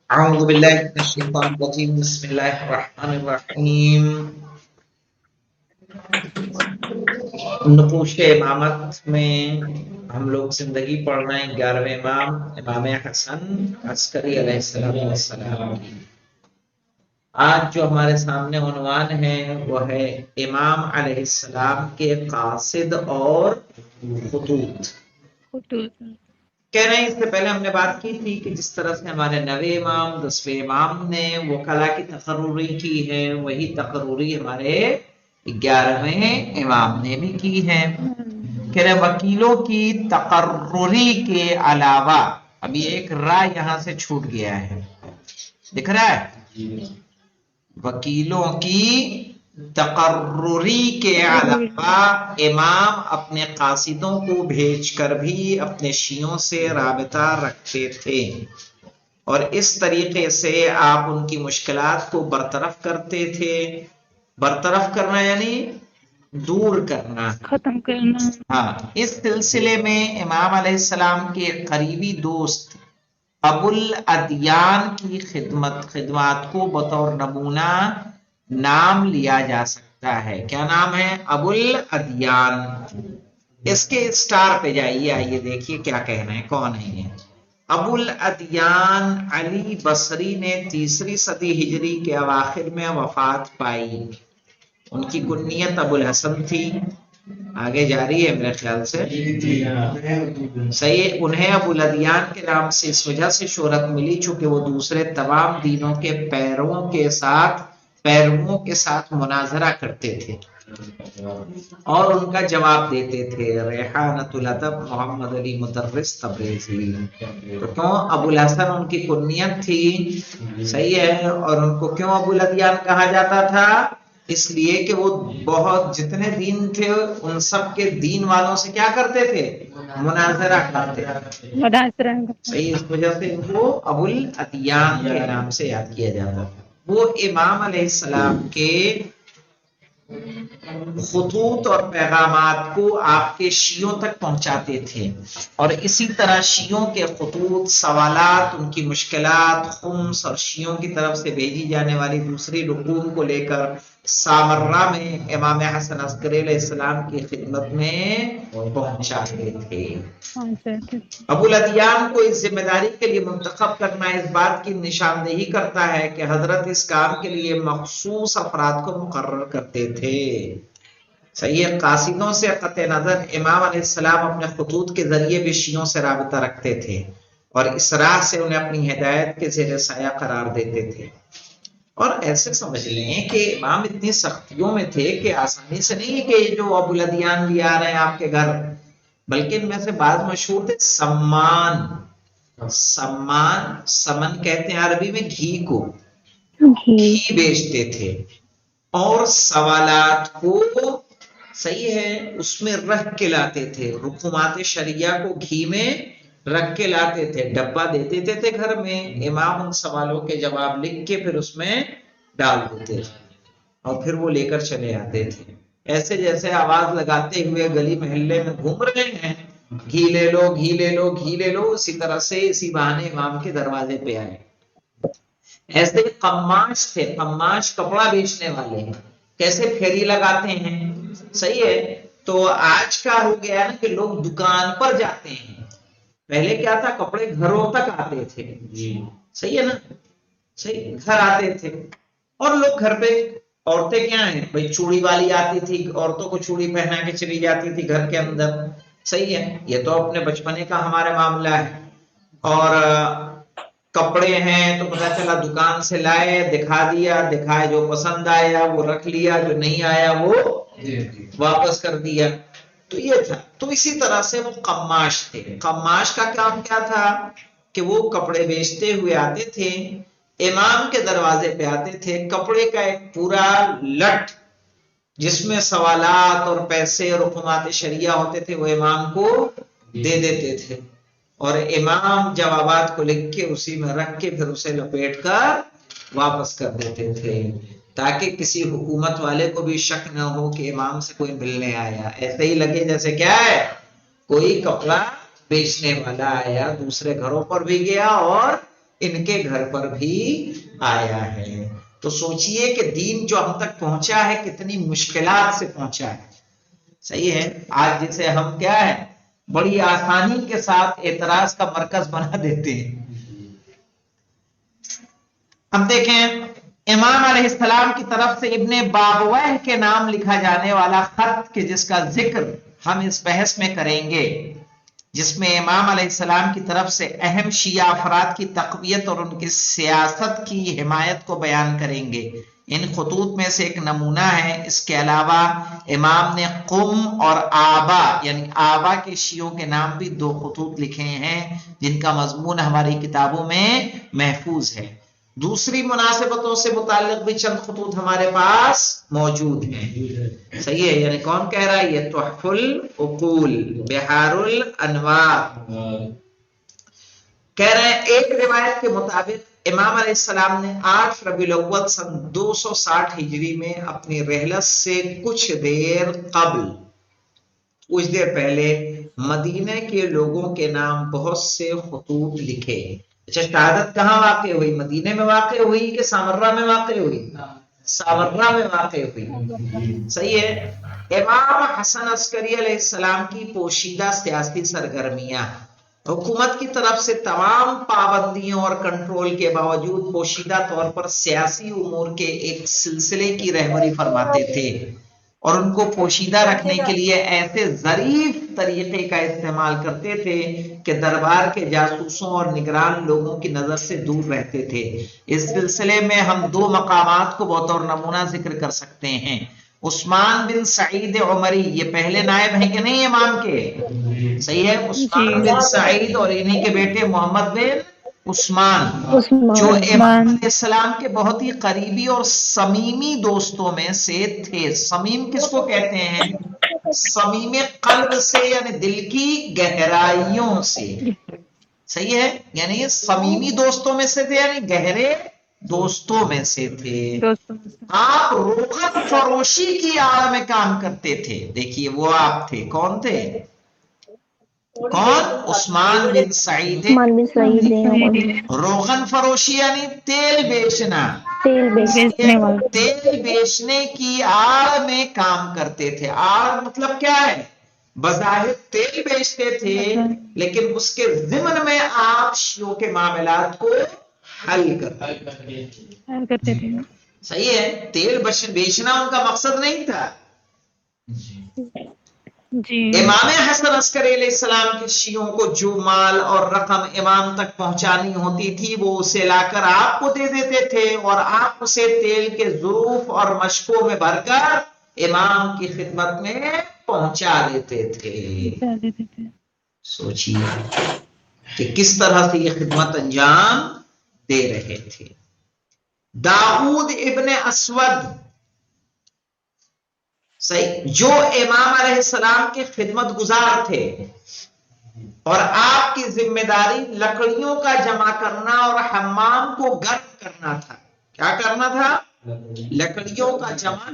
اعوذ باللہ من الشیطان الرجیم بسم اللہ الرحمن الرحیم نقوش امامت میں ہم لوگ زندگی پڑھ رہے ہیں 11ویں امام امام حسن عسکری علیہ السلام کی۔ آج جو ہمارے سامنے عنوان ہے وہ ہے امام علیہ السلام کے قاصد اور خطوط۔ کہہ رہے ہیں اس سے پہلے ہم نے بات کی تھی کہ جس طرح سے ہمارے 9ویں امام 10ویں امام نے وکلا کی تقرری کی ہے، وہی تقرری ہمارے 11ویں امام نے بھی کی ہے۔ کہہ رہے وکیلوں کی تقرری کے علاوہ ابھی ایک را یہاں سے چھوٹ گیا ہے، دکھ رہا ہے؟ وکیلوں کی تقرری کے علاوہ امام اپنے قاصدوں کو بھیج کر بھی اپنے شیعوں سے رابطہ رکھتے تھے، اور اس طریقے سے آپ ان کی مشکلات کو برطرف کرتے تھے۔ برطرف کرنا یعنی دور کرنا، ختم کرنا۔ ہاں، اس سلسلے میں امام علیہ السلام کے قریبی دوست ابو الادیان کی خدمات کو بطور نمونہ نام لیا جا سکتا ہے۔ کیا نام ہے؟ ابو الادیان۔ اس کے اسٹار پہ جائیے، آئیے دیکھیے کیا کہنا ہے، کون ہے یہ؟ ابو الادیان علی بصری نے 3 صدی ہجری کے اواخر میں وفات پائی۔ ان کی کنیت ابو الحسن تھی، آگے جاری ہے میرے خیال سے، صحیح۔ انہیں ابو الادیان کے نام سے اس وجہ سے شہرت ملی چونکہ وہ دوسرے تمام دینوں کے پیرووں کے ساتھ مناظرہ کرتے تھے اور ان کا جواب دیتے تھے۔ ریحانۃ الادب محمد علی مدرس تبریزی۔ تو کیوں ابو الحسن ان کی کنیت تھی، صحیح ہے، اور ان کو کیوں ابو الادیان کہا جاتا تھا؟ اس لیے کہ وہ بہت جتنے دین تھے ان سب کے دین والوں سے کیا کرتے تھے؟ مناظرہ کرتے تھے، صحیح، اس وجہ سے ان کو ابو الادیان کے نام سے یاد کیا جاتا تھا۔ وہ امام علیہ السلام کے خطوط اور پیغامات کو آپ کے شیعوں تک پہنچاتے تھے، اور اسی طرح شیعوں کے خطوط، سوالات، ان کی مشکلات، خمس اور شیعوں کی طرف سے بھیجی جانے والی دوسری رقوم کو لے کر سامرہ میں امام حسن عسکری علیہ السلام کی خدمت میں پہنچاتے تھے۔ ابو الادیان کو اس ذمہ داری کے لیے منتخب کرنا اس بات کی نشاندہی کرتا ہے کہ حضرت اس کام کے لیے مخصوص افراد کو مقرر کرتے تھے۔ صحیح ہے، قاصدوں سے قطع نظر امام علیہ السلام اپنے خطوط کے ذریعے بھی شیعوں سے رابطہ رکھتے تھے اور اس راہ سے انہیں اپنی ہدایت کے زیر سایہ قرار دیتے تھے۔ اور ایسے سمجھ لیں کہ امام اتنی سختیوں میں تھے کہ آسانی سے نہیں کہ جو ابو الادیان بھی آ رہے ہیں آپ کے گھر، بلکہ ان میں سے بعض مشہور تھے سمن کہتے ہیں عربی میں گھی کو، گھی بیچتے تھے، اور سوالات کو، صحیح ہے، اس میں رکھ کے لاتے تھے، رقومات شریعہ کو گھی میں رکھ کے لاتے تھے، ڈبہ دے دیتے تھے گھر میں، امام ان سوالوں کے جواب لکھ کے پھر اس میں ڈال دیتے تھے اور پھر وہ لے کر چلے آتے تھے، ایسے جیسے آواز لگاتے ہوئے گلی محلے میں گھوم رہے ہیں، گھی لے لو، گھی لے لو، گھی لے لو، اسی طرح سے اسی بہانے امام کے دروازے پہ آئے۔ ایسے قماش تھے، قماش کپڑا بیچنے والے ہیں، کیسے پھیری لگاتے ہیں، صحیح ہے۔ تو آج کا ہو گیا نا کہ لوگ دکان پر جاتے ہیں، پہلے کیا تھا، کپڑے گھروں تک آتے تھے، صحیح ہے نا، صحیح، گھر آتے تھے، اور لوگ گھر پہ، عورتیں کیا ہیں بھائی، چوڑی والی آتی تھی، عورتوں کو چوڑی پہنا کے چلی جاتی تھی گھر کے اندر، صحیح ہے، یہ تو اپنے بچپنے کا ہمارے معاملہ ہے۔ اور کپڑے ہیں تو پتہ چلا دکان سے لائے، دکھا دیا، دکھائے، جو پسند آیا وہ رکھ لیا، جو نہیں آیا وہ واپس کر دیا، تو یہ تھا۔ تو اسی طرح سے وہ قماش تھے۔ قماش کا کام کیا تھا کہ وہ کپڑے بیچتے ہوئے آتے تھے، امام کے دروازے پہ آتے تھے، کپڑے کا ایک پورا لٹ جس میں سوالات اور پیسے اور رقومات شریعہ ہوتے تھے وہ امام کو دے دیتے تھے، اور امام جوابات کو لکھ کے اسی میں رکھ کے پھر اسے لپیٹ کر واپس کر دیتے تھے، تاکہ کسی حکومت والے کو بھی شک نہ ہو کہ امام سے کوئی ملنے آیا، ایسے ہی لگے جیسے کیا ہے کوئی کپڑا بیچنے والا آیا، دوسرے گھروں پر بھی گیا اور ان کے گھر پر بھی آیا ہے۔ تو سوچئے کہ دین جو ہم تک پہنچا ہے کتنی مشکلات سے پہنچا ہے، صحیح ہے۔ آج جسے ہم کیا ہے بڑی آسانی کے ساتھ اعتراض کا مرکز بنا دیتے ہیں۔ اب دیکھیں امام علیہ السلام کی طرف سے ابن بابویہ کے نام لکھا جانے والا خط کہ جس کا ذکر ہم اس بحث میں کریں گے، جس میں امام علیہ السلام کی طرف سے اہم شیعہ افراد کی تقویت اور ان کی سیاست کی حمایت کو بیان کریں گے۔ ان خطوط میں سے ایک نمونہ ہے۔ اس کے علاوہ امام نے قم اور آبا یعنی آبا کے شیعوں کے نام بھی 2 خطوط لکھے ہیں جن کا مضمون ہماری کتابوں میں محفوظ ہے۔ دوسری مناسبتوں سے متعلق بھی چند خطوط ہمارے پاس موجود ہیں، صحیح ہے۔ یعنی کون کہہ رہا ہے؟ یہ تحف العقول بحار الانوار کہہ رہے ہیں۔ ایک روایت کے مطابق امام علیہ السلام نے 8 ربیع الاول سن 260 ہجری میں اپنی رحلت سے کچھ دیر پہلے مدینہ کے لوگوں کے نام بہت سے خطوط لکھے۔ اچھا، شہادت کہاں واقع ہوئی؟ مدینے میں واقع ہوئی کہ سامرہ میں واقع ہوئی؟ سامرہ میں واقع ہوئی، صحیح ہے۔ امام حسن عسکری علیہ السلام کی پوشیدہ سیاسی سرگرمیاں، حکومت کی طرف سے تمام پابندیوں اور کنٹرول کے باوجود پوشیدہ طور پر سیاسی امور کے ایک سلسلے کی رہبری فرماتے تھے اور ان کو پوشیدہ رکھنے کے لیے ایسے ظریف طریقے کا استعمال کرتے تھے کہ دربار کے جاسوسوں اور نگران لوگوں کی نظر سے دور رہتے تھے۔ اس سلسلے میں ہم 2 مقامات کو بطور نمونہ ذکر کر سکتے ہیں۔ عثمان بن سعید عمری، یہ پہلے نائب ہیں کہ نہیں امام کے؟ صحیح ہے، عثمان بن سعید اور انہی کے بیٹے محمد بن عثمان، جو امام علیہ السلام کے بہت ہی قریبی اور صمیمی دوستوں میں سے تھے۔ صمیم کس کو کہتے ہیں؟ صمیم قلب سے یعنی دل کی گہرائیوں سے، صحیح ہے، یعنی صمیمی دوستوں میں سے تھے یعنی گہرے دوستوں میں سے تھے۔ آپ روغن فروشی کی آڑ میں کام کرتے تھے۔ دیکھیے وہ آپ تھے، کون تھے؟ کون؟ عثمان بن سعید روغن فروشی یعنی تیل بیچنا، تیل بیچنے کی آڑ میں کام کرتے تھے۔ آڑ مطلب کیا ہے؟ بظاہر تیل بیچتے تھے لیکن اس کے ضمن میں آپ شیعوں کے معاملات کو حل کرتے تھے، صحیح ہے۔ تیل بیچنا ان کا مقصد نہیں تھا۔ امام حسن عسکری علیہ السلام کے شیعوں کو جو مال اور رقم امام تک پہنچانی ہوتی تھی وہ اسے لا کر آپ کو دے دیتے تھے اور آپ اسے تیل کے ظروف اور مشکوں میں بھر کر امام کی خدمت میں پہنچا دیتے تھے۔ سوچیے کہ کس طرح سے یہ خدمت انجام دے رہے تھے۔ داؤد ابن اسود، صحیح، جو امام علیہ السلام کے خدمت گزار تھے اور آپ کی ذمہ داری لکڑیوں کا جمع کرنا اور حمام کو گرم کرنا تھا۔ کیا کرنا تھا؟ لکڑیوں کا جمع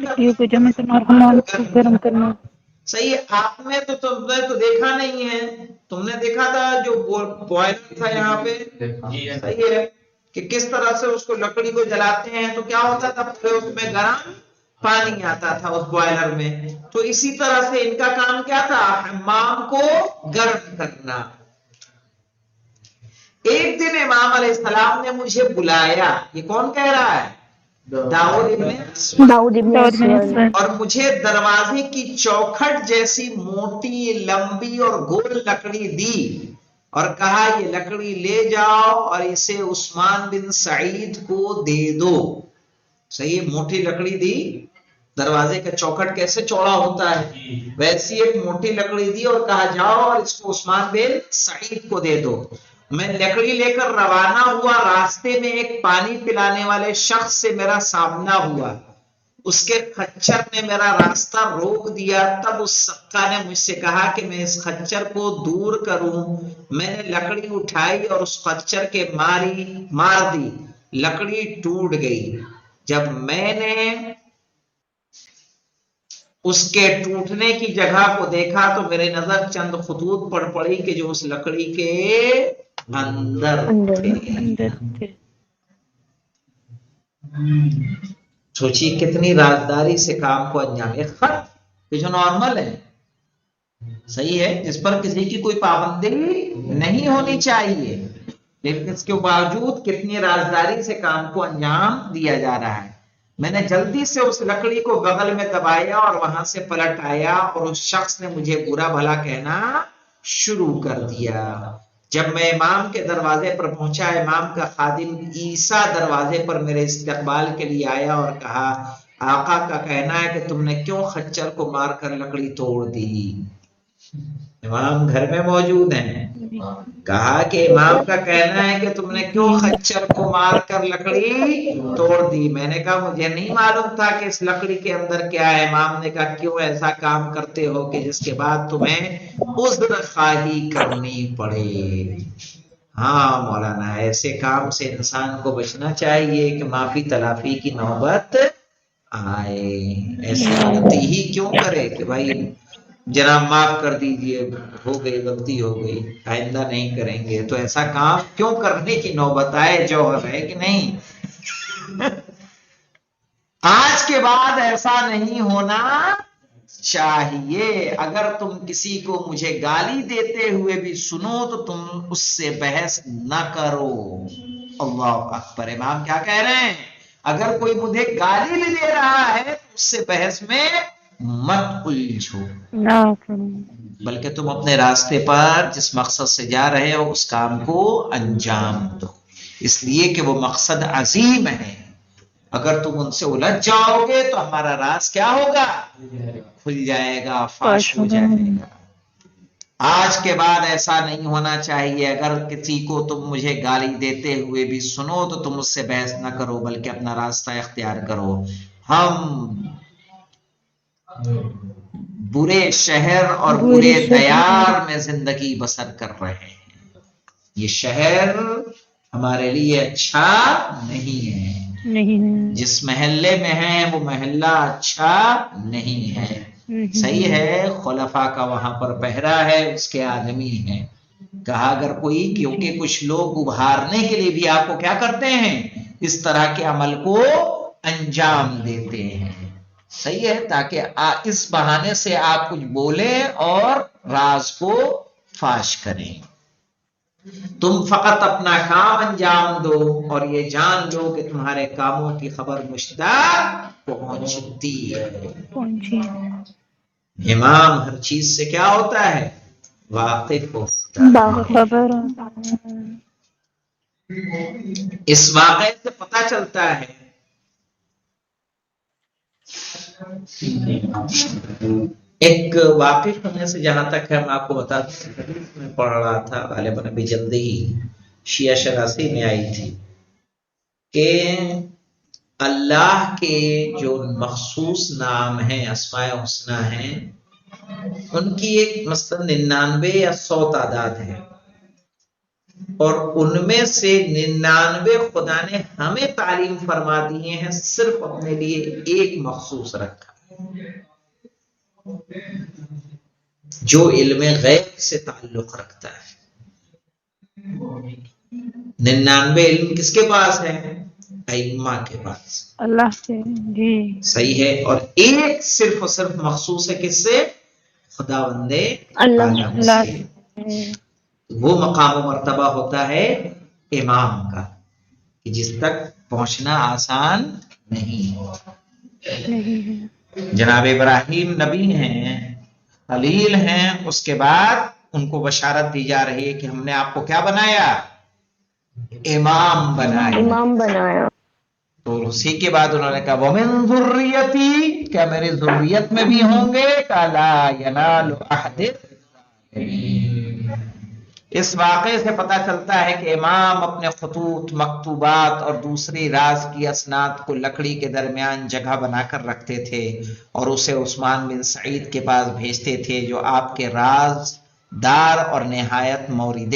کرنا اور حمام کو گرم کرنا، صحیح۔ آپ نے تو تم نے تو دیکھا نہیں ہے، تم نے دیکھا تھا جو بوائلر تھا یہاں پہ، صحیح ہے، کہ کس طرح سے اس کو لکڑی کو جلاتے ہیں تو کیا ہوتا تھا؟ پھر اس میں گرم پانی آتا تھا اس بوائلر میں۔ تو اسی طرح سے ان کا کام کیا تھا؟ حمام کو گرم کرنا۔ ایک دن امام علیہ السلام نے مجھے بلایا، یہ کون کہہ رہا ہے؟ داؤد ابن اسود، اور مجھے دروازے کی چوکھٹ جیسی موٹی لمبی اور گول لکڑی دی اور کہا یہ لکڑی لے جاؤ اور اسے عثمان بن سعید کو دے دو، صحیح، موٹی لکڑی دی۔ دروازے کا چوکھٹ کیسے چوڑا ہوتا ہے ویسی ایک موٹی لکڑی دی اور کہا جاؤ اور اس کو عثمان بن سعید کو دے دو۔ میں لکڑی لے کر روانہ ہوا، راستے میں ایک پانی پلانے والے شخص سے میرا سامنا ہوا، اس کے خچر نے میرا راستہ روک دیا۔ تب اس سقا نے مجھ سے کہا کہ میں اس خچر کو دور کروں۔ میں نے لکڑی اٹھائی اور اس خچر کے مار دی، لکڑی ٹوٹ گئی۔ جب میں نے اس کے ٹوٹنے کی جگہ کو دیکھا تو میرے نظر چند خطوط پڑ پڑی کہ جو اس لکڑی کے اندر تھے۔ اندر تھے۔ سوچیے کتنی رازداری سے کام کو انجام، ایک خط یہ جو نارمل ہے، صحیح ہے، جس پر کسی کی کوئی پابندی نہیں ہونی چاہیے، لیکن اس کے باوجود کتنی رازداری سے کام کو انجام دیا جا رہا ہے۔ میں نے جلدی سے اس لکڑی کو بغل میں دبایا اور وہاں سے پلٹ آیا، اور اس شخص نے مجھے برا بھلا کہنا شروع کر دیا۔ جب میں امام کے دروازے پر پہنچا، امام کا خادم عیسیٰ دروازے پر میرے استقبال کے لیے آیا اور کہا، آقا کا کہنا ہے کہ تم نے کیوں خچر کو مار کر لکڑی توڑ دی؟ امام گھر میں موجود ہیں۔ کہا کہ امام کا کہنا ہے کہ تم نے کیوں خچر کو مار کر لکڑی توڑ دی؟ میں نے کہا مجھے نہیں معلوم تھا کہ اس لکڑی کے اندر کیا ہے۔ امام نے کہا کیوں ایسا کام کرتے ہو کہ جس کے بعد تمہیں عذر خواہی کرنی پڑے؟ ہاں مولانا، ایسے کام سے انسان کو بچنا چاہیے کہ معافی تلافی کی نوبت آئے۔ ایسی غلطی ہی کیوں کرے کہ بھائی جناب معاف کر دیجئے، ہو گئی غلطی ہو گئی، آئندہ نہیں کریں گے۔ تو ایسا کام کیوں کرنے کی نوبت آئے؟ جوہر ہے کہ نہیں؟ آج کے بعد ایسا نہیں ہونا چاہیے۔ اگر تم کسی کو مجھے گالی دیتے ہوئے بھی سنو تو تم اس سے بحث نہ کرو۔ اللہ اکبر! امام کیا کہہ رہے ہیں؟ اگر کوئی مجھے گالی بھی دے رہا ہے تو اس سے بحث میں مت الجھو، بلکہ تم اپنے راستے پر جس مقصد سے جا رہے ہو اس کام کو انجام دو، اس لیے کہ وہ مقصد عظیم ہے۔ اگر تم ان سے الجھ جاؤ گے تو ہمارا راز کیا ہوگا؟ کھل جائے گا، فاش ہو جائے گا۔ آج کے بعد ایسا نہیں ہونا چاہیے۔ اگر کسی کو تم مجھے گالی دیتے ہوئے بھی سنو تو تم اس سے بحث نہ کرو، بلکہ اپنا راستہ اختیار کرو۔ ہم برے شہر اور برے دیار میں زندگی بسر کر رہے ہیں۔ یہ شہر ہمارے لیے اچھا نہیں ہے، جس محلے میں ہے وہ محلہ اچھا نہیں ہے۔ صحیح ہے، خلفاء کا وہاں پر پہرا ہے، اس کے آدمی ہیں۔ کہا اگر کوئی، کیونکہ کچھ لوگ ابھارنے کے لیے بھی آپ کو کیا کرتے ہیں؟ اس طرح کے عمل کو انجام دیتے ہیں۔ صحیح ہے، تاکہ اس بہانے سے آپ کچھ بولیں اور راز کو فاش کریں۔ تم فقط اپنا کام انجام دو اور یہ جان لو کہ تمہارے کاموں کی خبر مجھ تک پہنچتی ہے۔ امام ہر چیز سے کیا ہوتا ہے؟ واقف ہوتا ہے۔ باخبر۔ اس واقعے سے پتہ چلتا ہے ایک واقف ہونے سے، جہاں تک ہے میں آپ کو بتا دوں، میں پڑھ رہا تھا غالباً ابھی جلدی ہی شیعہ شناسی میں آئی تھی کہ اللہ کے جو مخصوص نام ہیں، اسماء حسنی ہیں، ان کی ایک مثلا 99 یا 100 تعداد ہے، اور ان میں سے 99 خدا نے ہمیں تعلیم فرما دیے ہیں، صرف اپنے لیے ایک مخصوص رکھا جو علم غیب سے تعلق رکھتا ہے۔ 99 علم کس کے پاس ہے؟ ائمہ کے پاس، اللہ کے۔ جی صحیح ہے، اور ایک صرف اور صرف مخصوص ہے کس سے؟ خداوند عالم سے۔ وہ مقام و مرتبہ ہوتا ہے امام کا کہ جس تک پہنچنا آسان نہیں ہے۔ جناب ابراہیم نبی ہیں، خلیل ہیں، اس کے بعد ان کو بشارت دی جا رہی ہے کہ ہم نے آپ کو کیا بنایا؟ امام بنایا۔ امام بنایا۔ تو اسی کے بعد انہوں نے کہا وَمِن ذُرِّيَّتِي، کیا میری ذریت میں بھی ہوں گے؟ کہ لَا يَنَالُ أَحْدِ الظَّالِمِينَ۔ اس واقعے سے پتہ چلتا ہے کہ امام اپنے خطوط، مکتوبات اور دوسری راز کی اسناد کو لکڑی کے درمیان جگہ بنا کر رکھتے تھے اور اسے عثمان بن سعید کے پاس بھیجتے تھے، جو آپ کے راز دار اور نہایت مورد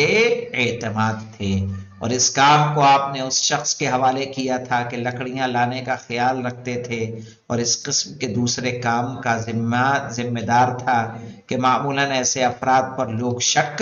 اعتماد تھے، اور اس کام کو آپ نے اس شخص کے حوالے کیا تھا کہ لکڑیاں لانے کا خیال رکھتے تھے، اور اس قسم کے دوسرے کام کا ذمہ دار تھا کہ معمولاً ایسے افراد پر لوگ شک